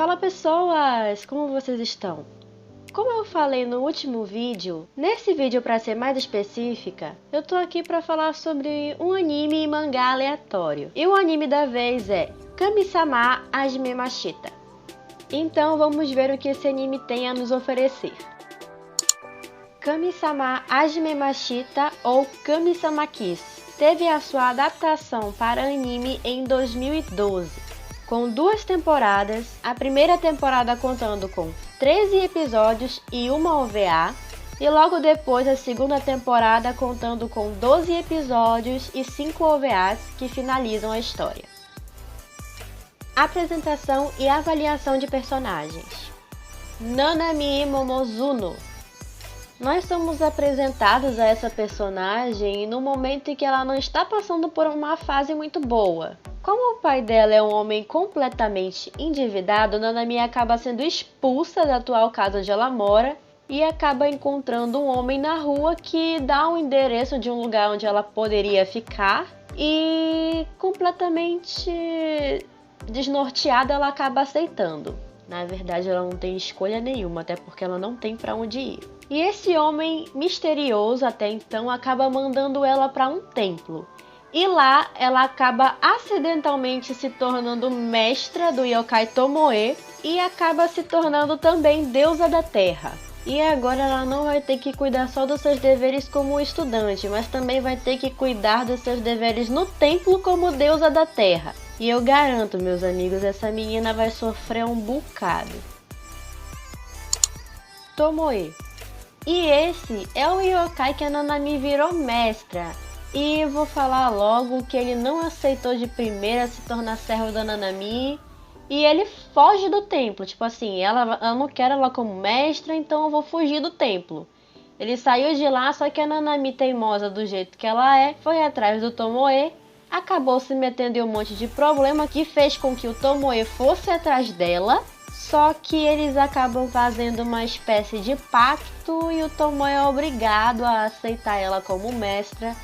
Fala pessoas, como vocês estão? Como eu falei no último vídeo, nesse vídeo para ser mais específica, eu tô aqui para falar sobre um anime e mangá aleatório. E o anime da vez é Kami-sama Hajime Mashita. Então vamos ver o que esse anime tem a nos oferecer. Kami-sama Hajime Mashita ou Kami-sama Kiss teve a sua adaptação para anime em 2012, com 2 temporadas, a primeira temporada contando com 13 episódios e uma OVA, e logo depois a segunda temporada contando com 12 episódios e 5 OVAs que finalizam a história. Apresentação e avaliação de personagens. Nanami Momozuno. Nós somos apresentados a essa personagem no momento em que ela não está passando por uma fase muito boa. Como o pai dela é um homem completamente endividado, Nanami acaba sendo expulsa da atual casa onde ela mora e acaba encontrando um homem na rua que dá um endereço de um lugar onde ela poderia ficar e completamente desnorteada ela acaba aceitando. Na verdade, ela não tem escolha nenhuma, até porque ela não tem para onde ir. E esse homem misterioso até então acaba mandando ela para um templo. E lá ela acaba acidentalmente se tornando mestra do Yokai Tomoe e acaba se tornando também deusa da terra. E agora ela não vai ter que cuidar só dos seus deveres como estudante, mas também vai ter que cuidar dos seus deveres no templo como deusa da terra. E eu garanto, meus amigos, essa menina vai sofrer um bocado. Tomoe. E esse é o yokai que a Nanami virou mestra. E vou falar logo que ele não aceitou de primeira se tornar servo da Nanami. E ele foge do templo. Tipo assim, ela não quer ela como mestra, então eu vou fugir do templo. Ele saiu de lá, só que a Nanami, teimosa do jeito que ela é, foi atrás do Tomoe. Acabou se metendo em um monte de problema que fez com que o Tomoe fosse atrás dela. Só que eles acabam fazendo uma espécie de pacto e o Tomoe é obrigado a aceitar ela como mestra.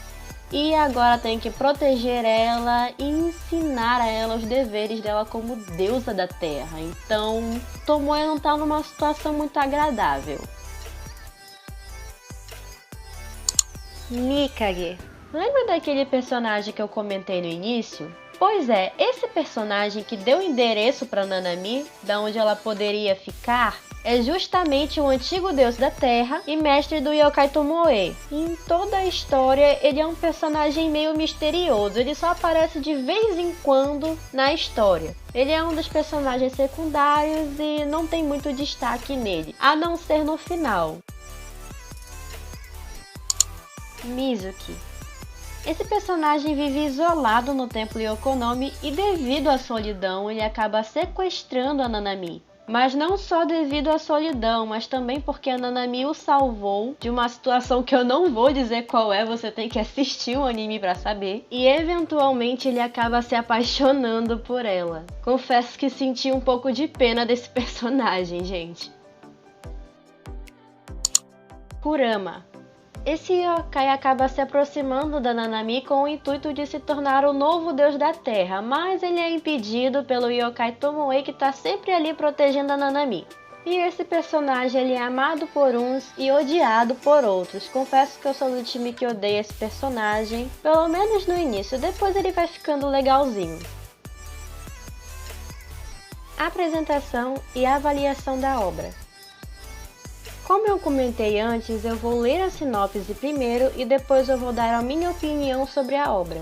E agora tem que proteger ela e ensinar a ela os deveres dela como deusa da terra. Então, Tomoe não tá numa situação muito agradável. Mikage. Lembra daquele personagem que eu comentei no início? Pois é, esse personagem que deu endereço para Nanami, da onde ela poderia ficar, é justamente o antigo deus da terra e mestre do Yokai Tomoe. Em toda a história, ele é um personagem meio misterioso, ele só aparece de vez em quando na história. Ele é um dos personagens secundários e não tem muito destaque nele, a não ser no final. Mizuki. Esse personagem vive isolado no templo Yokonomi e devido à solidão ele acaba sequestrando a Nanami. Mas não só devido à solidão, mas também porque a Nanami o salvou de uma situação que eu não vou dizer qual é, você tem que assistir o anime pra saber. E eventualmente ele acaba se apaixonando por ela. Confesso que senti um pouco de pena desse personagem, gente. Kurama. Esse yokai acaba se aproximando da Nanami com o intuito de se tornar o novo deus da terra, mas ele é impedido pelo yokai Tomoe que está sempre ali protegendo a Nanami. E esse personagem ele é amado por uns e odiado por outros. Confesso que eu sou do time que odeia esse personagem, pelo menos no início, depois ele vai ficando legalzinho. Apresentação e avaliação da obra. Como eu comentei antes, eu vou ler a sinopse primeiro e depois eu vou dar a minha opinião sobre a obra.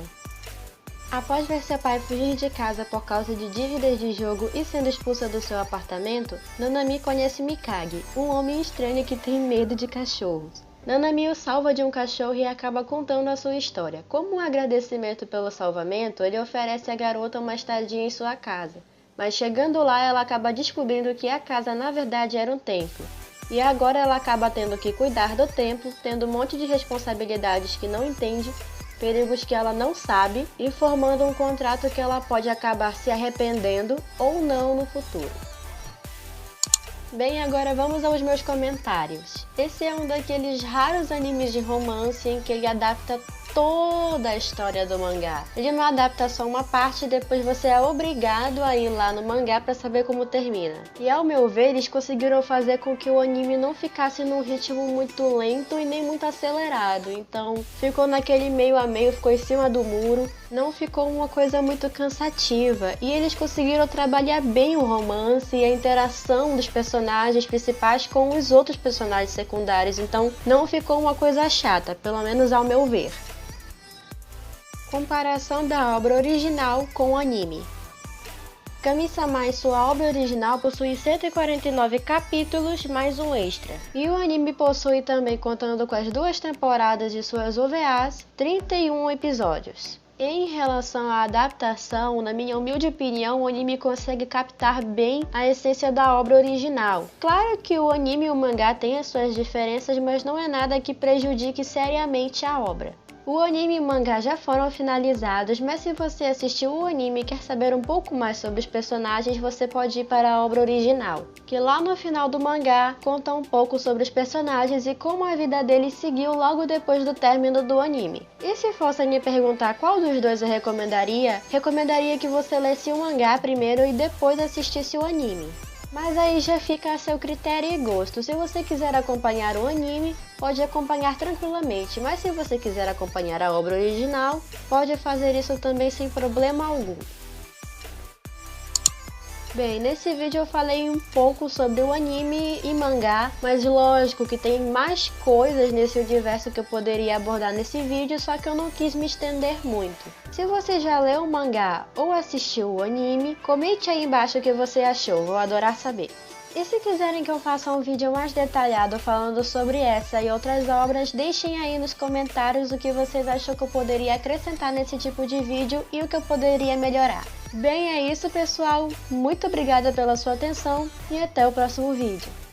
Após ver seu pai fugir de casa por causa de dívidas de jogo e sendo expulsa do seu apartamento, Nanami conhece Mikage, um homem estranho que tem medo de cachorros. Nanami o salva de um cachorro e acaba contando a sua história. Como um agradecimento pelo salvamento, ele oferece à garota uma estadia em sua casa. Mas chegando lá, ela acaba descobrindo que a casa na verdade era um templo. E agora ela acaba tendo que cuidar do templo, tendo um monte de responsabilidades que não entende, perigos que ela não sabe e formando um contrato que ela pode acabar se arrependendo ou não no futuro. Bem, agora vamos aos meus comentários. Esse é um daqueles raros animes de romance em que ele adapta toda a história do mangá. Ele não adapta só uma parte e depois você é obrigado a ir lá no mangá para saber como termina. E ao meu ver, eles conseguiram fazer com que o anime não ficasse num ritmo muito lento e nem muito acelerado. Então ficou naquele meio a meio, ficou em cima do muro. Não ficou uma coisa muito cansativa. E eles conseguiram trabalhar bem o romance e a interação dos personagens principais com os outros personagens secundários. Então não ficou uma coisa chata, pelo menos ao meu ver. Comparação da obra original com o anime. Kami-sama, sua obra original, possui 149 capítulos mais um extra. E o anime possui também, contando com as 2 temporadas de suas OVAs, 31 episódios. Em relação à adaptação, na minha humilde opinião, o anime consegue captar bem a essência da obra original. Claro que o anime e o mangá têm as suas diferenças, mas não é nada que prejudique seriamente a obra. O anime e o mangá já foram finalizados, mas se você assistiu o anime e quer saber um pouco mais sobre os personagens, você pode ir para a obra original, que lá no final do mangá conta um pouco sobre os personagens e como a vida deles seguiu logo depois do término do anime. E se fosse me perguntar qual dos dois eu recomendaria que você lesse o mangá primeiro e depois assistisse o anime. Mas aí já fica a seu critério e gosto. Se você quiser acompanhar o anime, pode acompanhar tranquilamente, mas se você quiser acompanhar a obra original, pode fazer isso também sem problema algum. Bem, nesse vídeo eu falei um pouco sobre o anime e mangá, mas lógico que tem mais coisas nesse universo que eu poderia abordar nesse vídeo, só que eu não quis me estender muito. Se você já leu o mangá ou assistiu o anime, comente aí embaixo o que você achou, vou adorar saber. E se quiserem que eu faça um vídeo mais detalhado falando sobre essa e outras obras, deixem aí nos comentários o que vocês acham que eu poderia acrescentar nesse tipo de vídeo e o que eu poderia melhorar. Bem, é isso pessoal, muito obrigada pela sua atenção e até o próximo vídeo.